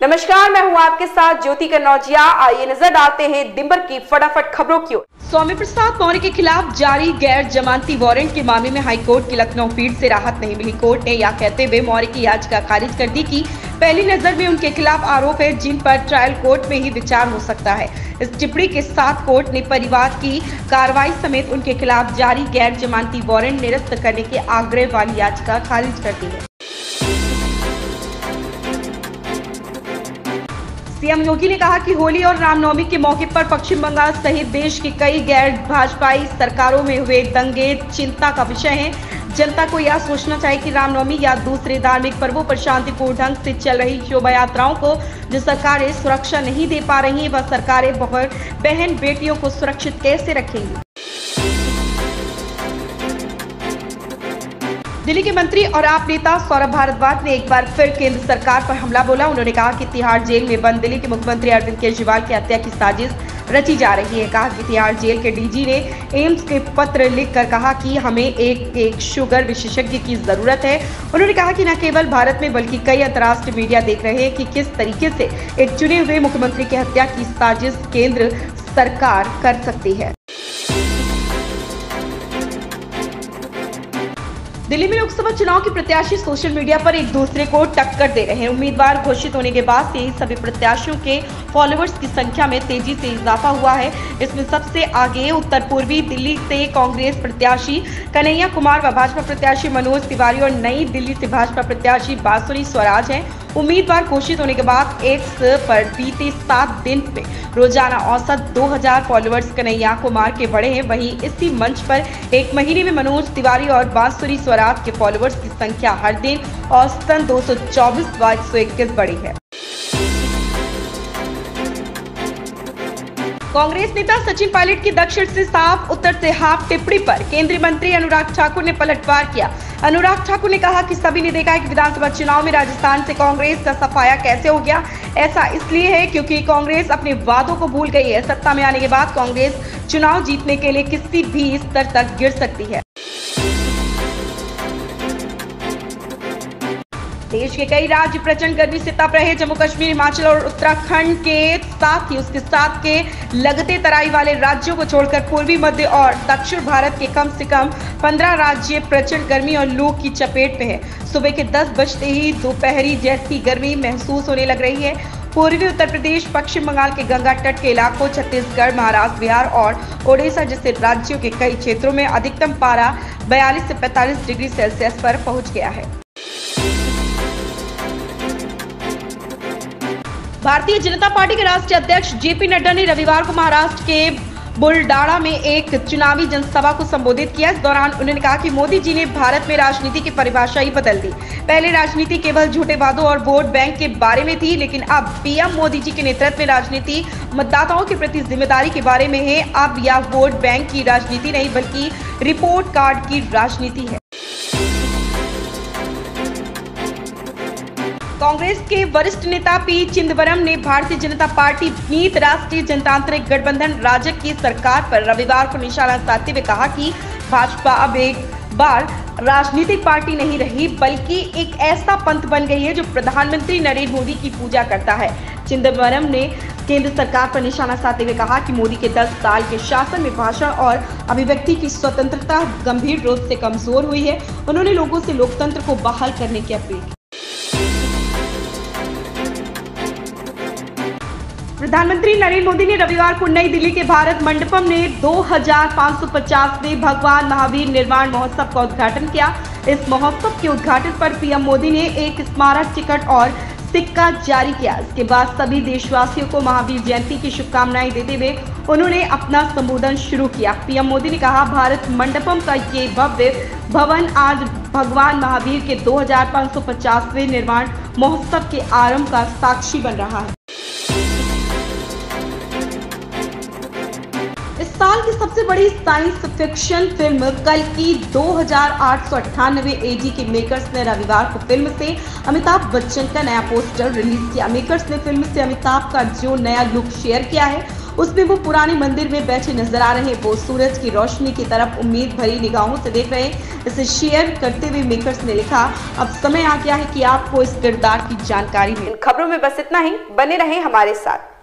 नमस्कार, मैं हूं आपके साथ ज्योति कन्नौजिया। आइए नजर डालते हैं दिन भर की फटाफट खबरों की ओर। स्वामी प्रसाद मौर्य के खिलाफ जारी गैर जमानती वारंट के मामले में हाईकोर्ट की लखनऊ पीठ से राहत नहीं मिली। कोर्ट ने यह कहते हुए मौर्य की याचिका खारिज कर दी कि पहली नजर में उनके खिलाफ आरोप है जिन पर ट्रायल कोर्ट में ही विचार हो सकता है। इस टिप्पणी के साथ कोर्ट ने परिवार की कार्रवाई समेत उनके खिलाफ जारी गैर जमानती वारंट निरस्त करने के आग्रह वाली याचिका खारिज कर दी है। सीएम योगी ने कहा कि होली और रामनवमी के मौके पर पश्चिम बंगाल सहित देश की कई गैर भाजपाई सरकारों में हुए दंगे चिंता का विषय हैं। जनता को यह सोचना चाहिए कि रामनवमी या दूसरे धार्मिक पर्वों पर शांतिपूर्ण ढंग से चल रही शोभा यात्राओं को जो सरकारें सुरक्षा नहीं दे पा रही हैं, वह सरकारें बहन बेटियों को सुरक्षित कैसे रखेंगी। दिल्ली के मंत्री और आप नेता सौरभ भारद्वाज ने एक बार फिर केंद्र सरकार पर हमला बोला। उन्होंने कहा कि तिहाड़ जेल में बंद दिल्ली के मुख्यमंत्री अरविंद केजरीवाल की हत्या की साजिश रची जा रही है। कहा कि तिहाड़ जेल के डीजी ने एम्स के पत्र लिखकर कहा कि हमें एक शुगर विशेषज्ञ की जरूरत है। उन्होंने कहा कि न केवल भारत में बल्कि कई अंतर्राष्ट्रीय मीडिया देख रहे हैं कि किस तरीके से एक चुने हुए मुख्यमंत्री की हत्या की साजिश केंद्र सरकार कर सकती है। दिल्ली में लोकसभा चुनाव के प्रत्याशी सोशल मीडिया पर एक दूसरे को टक्कर दे रहे हैं। उम्मीदवार घोषित होने के बाद से ही सभी प्रत्याशियों के फॉलोअर्स की संख्या में तेजी से इजाफा हुआ है। इसमें सबसे आगे उत्तर पूर्वी दिल्ली से कांग्रेस प्रत्याशी कन्हैया कुमार व भाजपा प्रत्याशी मनोज तिवारी और नई दिल्ली से भाजपा प्रत्याशी बांसुरी स्वराज हैं। उम्मीदवार घोषित होने के बाद एक्स पर बीते 7 दिन में रोजाना औसत 2000 फॉलोअर्स कन्हैया कुमार के बढ़े हैं। वहीं इसी मंच पर एक महीने में मनोज तिवारी और बांसुरी स्वराज के फॉलोअर्स की संख्या हर दिन औसतन 224 व 121 बढ़ी है। कांग्रेस नेता सचिन पायलट की दक्षिण से साफ उत्तर से हाफ टिप्पणी पर केंद्रीय मंत्री अनुराग ठाकुर ने पलटवार किया। अनुराग ठाकुर ने कहा कि सभी ने देखा है कि विधानसभा चुनाव में राजस्थान से कांग्रेस का सफाया कैसे हो गया। ऐसा इसलिए है क्योंकि कांग्रेस अपने वादों को भूल गई है। सत्ता में आने के बाद कांग्रेस चुनाव जीतने के लिए किसी भी स्तर तक गिर सकती है। देश के कई राज्य प्रचंड गर्मी से तप रहे। जम्मू कश्मीर, हिमाचल और उत्तराखंड के साथ ही उसके साथ के लगते तराई वाले राज्यों को छोड़कर पूर्वी, मध्य और दक्षिण भारत के कम से कम 15 राज्य प्रचंड गर्मी और लू की चपेट में है। सुबह के 10 बजते ही दोपहरी जैसी गर्मी महसूस होने लग रही है। पूर्वी उत्तर प्रदेश, पश्चिम बंगाल के गंगा तट के इलाकों, छत्तीसगढ़, महाराष्ट्र, बिहार और ओडिशा जैसे राज्यों के कई क्षेत्रों में अधिकतम पारा 42 से 45 डिग्री सेल्सियस पर पहुंच गया है। भारतीय जनता पार्टी के राष्ट्रीय अध्यक्ष जेपी नड्डा ने रविवार को महाराष्ट्र के बुलडाणा में एक चुनावी जनसभा को संबोधित किया। इस दौरान उन्होंने कहा कि मोदी जी ने भारत में राजनीति की परिभाषा ही बदल दी। पहले राजनीति केवल झूठे वादों और वोट बैंक के बारे में थी, लेकिन अब पीएम मोदी जी के नेतृत्व में राजनीति मतदाताओं के प्रति जिम्मेदारी के बारे में है। अब यह वोट बैंक की राजनीति नहीं बल्कि रिपोर्ट कार्ड की राजनीति है। कांग्रेस के वरिष्ठ नेता पी चिदंबरम ने भारतीय जनता पार्टी नीत राष्ट्रीय जनतांत्रिक गठबंधन राजग की सरकार पर रविवार को निशाना साधते हुए कहा कि भाजपा अब एक बार राजनीतिक पार्टी नहीं रही बल्कि एक ऐसा पंथ बन गई है जो प्रधानमंत्री नरेंद्र मोदी की पूजा करता है। चिदंबरम ने केंद्र सरकार पर निशाना साधते हुए कहा कि मोदी के 10 साल के शासन में भाषण और अभिव्यक्ति की स्वतंत्रता गंभीर रूप से कमजोर हुई है। उन्होंने लोगों से लोकतंत्र को बहाल करने की अपील की। प्रधानमंत्री नरेंद्र मोदी ने रविवार को नई दिल्ली के भारत मंडपम में 2550वें भगवान महावीर निर्वाण महोत्सव का उद्घाटन किया। इस महोत्सव के उद्घाटन पर पीएम मोदी ने एक स्मारक टिकट और सिक्का जारी किया। इसके बाद सभी देशवासियों को महावीर जयंती की शुभकामनाएं देते हुए उन्होंने अपना संबोधन शुरू किया। पीएम मोदी ने कहा, भारत मंडपम का ये भव्य भवन आज भगवान महावीर के 2550वें निर्वाण महोत्सव के आरंभ का साक्षी बन रहा है। इस साल की सबसे बड़ी साइंस फिक्शन फिल्म कल की 2898 एडी के मेकर्स ने रविवार को फिल्म से अमिताभ बच्चन का नया पोस्टर रिलीज किया। मेकर्स ने फिल्म से अमिताभ का जो नया लुक शेयर किया है उसमें वो पुराने मंदिर में बैठे नजर आ रहे हैं। वो सूरज की रोशनी की तरफ उम्मीद भरी निगाहों से देख रहे हैं। इसे शेयर करते हुए मेकर्स ने लिखा, अब समय आ गया है कि आपको इस किरदार की जानकारी मिले। इन खबरों में बस इतना ही, बने रहें हमारे साथ।